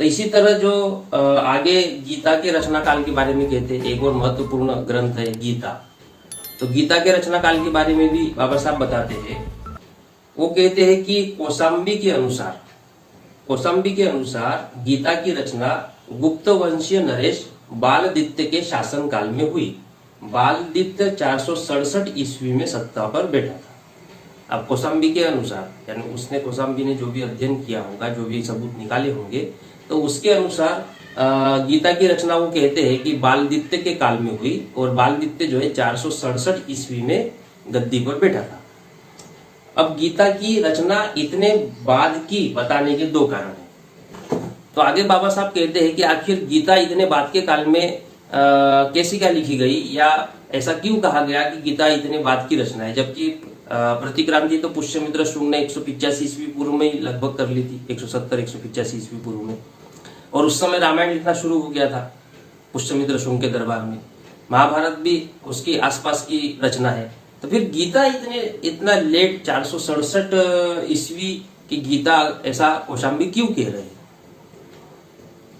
इसी तरह जो आगे गीता के रचना काल के बारे में कहते हैं, एक और महत्वपूर्ण ग्रंथ है गीता। तो गीता के रचना काल के बारे में भी बाबा साहब बताते हैं। वो कहते हैं कि कौशाम्बी के अनुसार गीता की रचना गुप्त वंशीय नरेश बालदित्य के शासन काल में हुई। बालदित्य 467 ईस्वी में सत्ता पर बैठा था। अब कौशाम्बी के अनुसार, यानी कौशाम्बी ने जो भी अध्ययन किया होगा, जो भी सबूत निकाले होंगे, तो उसके अनुसार गीता की रचना वो कहते हैं कि बालदित्य के काल में हुई, और बालदित्य जो है 467 ईस्वी में गद्दी पर बैठा था। अब गीता की रचना इतने बाद की बताने के दो कारण हैं। तो आगे बाबा साहब कहते हैं कि आखिर गीता इतने बाद के काल में कैसी क्या लिखी गई, या ऐसा क्यों कहा गया कि गीता इतने बाद की रचना है, जबकि प्रतिक्रांति तो पुष्यमित्र शुंग ने 185 ईस्वी पूर्व में ही लगभग कर ली थी, 170-185 ईस्वी पूर्व में, और उस समय रामायण लिखना शुरू हो गया था पुष्यमित्र शुंग के दरबार में। महाभारत भी उसके आसपास की रचना है। तो फिर गीता इतना लेट 467 ईस्वी की गीता ऐसा कौशाम्बी क्यों कह रहे हैं?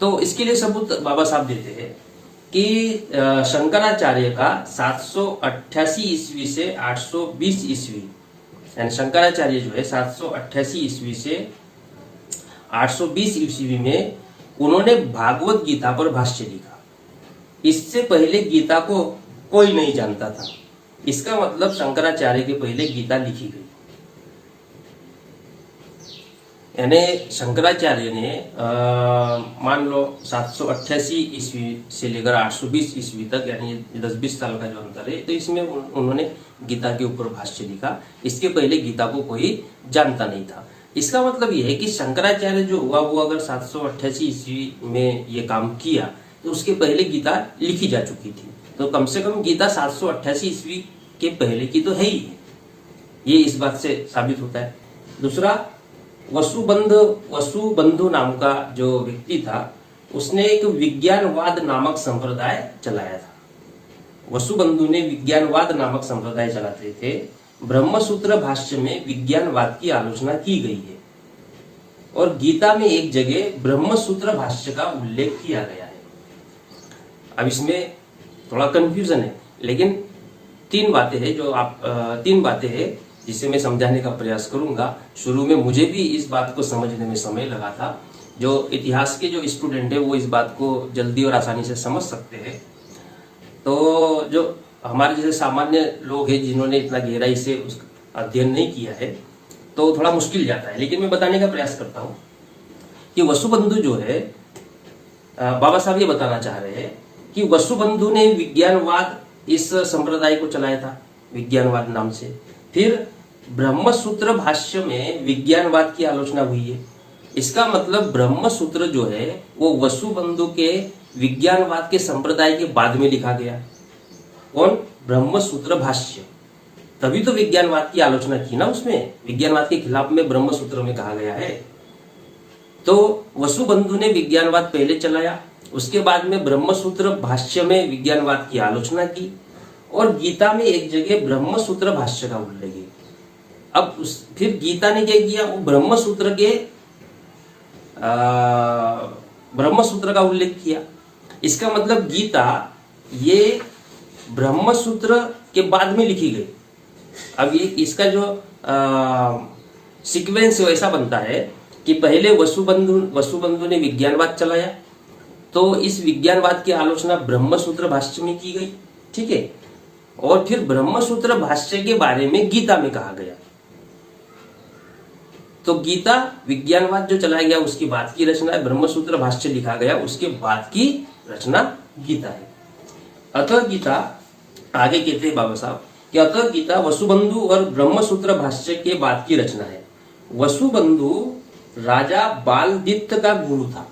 तो इसके लिए सबूत बाबा साहब देते हैं कि शंकराचार्य का 788 ईस्वी से 820 ईस्वी, यानी शंकराचार्य जो है 788 ईस्वी से 820 ईस्वी में उन्होंने भागवत गीता पर भाष्य लिखा। इससे पहले गीता को कोई नहीं जानता था। इसका मतलब शंकराचार्य के पहले गीता लिखी गई। यानी शंकराचार्य ने मान लो 788 ईस्वी से लेकर 820 ईस्वी तक, यानी 10-20 साल का जो अंतर है, तो इसमें उन्होंने गीता के ऊपर भाष्य लिखा। इसके पहले गीता को कोई जानता नहीं था। इसका मतलब यह है कि शंकराचार्य जो हुआ वो अगर 788 ईस्वी में ये काम किया, तो उसके पहले गीता लिखी जा चुकी थी। तो कम से कम गीता 788 ईस्वी के पहले की तो है ही है। ये इस बात से साबित होता है। दूसरा, वसुबंधु नाम का जो व्यक्ति था, उसने एक विज्ञानवाद नामक संप्रदाय चलाया था। वसुबंधु ने विज्ञानवाद नामक संप्रदाय चलाते थे। ब्रह्मसूत्र भाष्य में विज्ञानवाद की आलोचना की गई है, और गीता में एक जगह ब्रह्मसूत्र भाष्य का उल्लेख किया गया है। अब इसमें थोड़ा कंफ्यूजन है, लेकिन तीन बातें हैं जिसे मैं समझाने का प्रयास करूंगा। शुरू में मुझे भी इस बात को समझने में समय लगा था। जो इतिहास के जो स्टूडेंट है वो इस बात को जल्दी और आसानी से समझ सकते हैं। तो जो हमारे जैसे सामान्य लोग हैं जिन्होंने इतना गहराई से उसका अध्ययन नहीं किया है, तो थोड़ा मुश्किल जाता है। लेकिन मैं बताने का प्रयास करता हूँ कि वसुबंधु जो है, बाबा साहब ये बताना चाह रहे हैं कि वसुबंधु ने विज्ञानवाद इस संप्रदाय को चलाया था, विज्ञानवाद नाम से। फिर ब्रह्मसूत्र भाष्य में विज्ञानवाद की आलोचना हुई है। इसका मतलब ब्रह्मसूत्र जो है वो वसुबंधु के विज्ञानवाद के संप्रदाय के बाद में लिखा गया। कौन? ब्रह्मसूत्र भाष्य। तभी तो विज्ञानवाद की आलोचना की ना, उसमें विज्ञानवाद के खिलाफ में ब्रह्मसूत्र में कहा गया है। तो वसुबंधु ने विज्ञानवाद पहले चलाया, उसके बाद में ब्रह्मसूत्र भाष्य में विज्ञानवाद की आलोचना की, और गीता में एक जगह ब्रह्मसूत्र भाष्य का उल्लेख है। अब फिर गीता ने क्या किया, वो ब्रह्मसूत्र का उल्लेख किया। इसका मतलब गीता ये ब्रह्मसूत्र के बाद में लिखी गई। अब ये इसका जो सीक्वेंस है वैसा बनता है कि पहले वसुबंधु ने विज्ञानवाद चलाया, तो इस विज्ञानवाद की आलोचना ब्रह्मसूत्र भाष्य में की गई, ठीक है, और फिर ब्रह्मसूत्र भाष्य के बारे में गीता में कहा गया। तो गीता विज्ञानवाद जो चलाया गया उसकी बाद की रचना है, ब्रह्मसूत्र भाष्य लिखा गया उसके बाद की रचना गीता है। अतः गीता, आगे कहते हैं बाबा साहब कि अतः गीता वसुबंधु और ब्रह्मसूत्र भाष्य के बाद की रचना है। वसुबंधु राजा बालदित्य का गुरु था।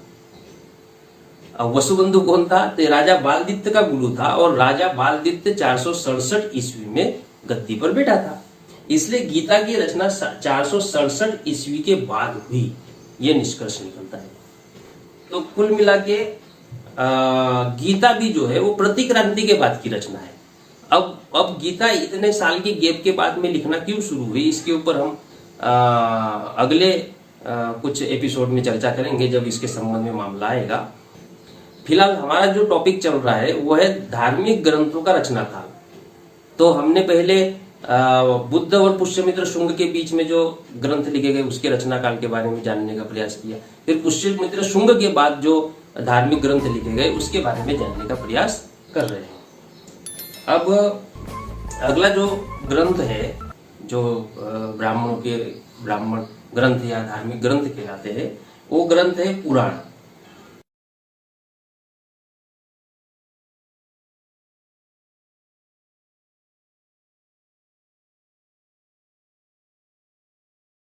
अब वसुबंधु कौन था? तो राजा बालदित्य का गुरु था, और राजा बालदित्य 467 ईस्वी में गद्दी पर बैठा था। इसलिए गीता की रचना 467 ईस्वी के बाद हुई, यह निष्कर्ष निकलता है। तो कुल मिला के गीता भी जो है वो प्रतिक्रांति के बाद की रचना है। अब गीता इतने साल के गैप के बाद में लिखना क्यों शुरू हुई, इसके ऊपर हम अगले कुछ एपिसोड में चर्चा करेंगे जब इसके संबंध में मामला आएगा। फिलहाल हमारा जो टॉपिक चल रहा है वो है धार्मिक ग्रंथों का रचना काल। तो हमने पहले बुद्ध और पुष्यमित्र शुंग के बीच में जो ग्रंथ लिखे गए उसके रचना काल के बारे में जानने का प्रयास किया। फिर पुष्यमित्र शुंग के बाद जो धार्मिक ग्रंथ लिखे गए उसके बारे में जानने का प्रयास कर रहे हैं। अब अगला जो ग्रंथ है, जो ब्राह्मण ग्रंथ या धार्मिक ग्रंथ कहलाते हैं, वो ग्रंथ है पुराण।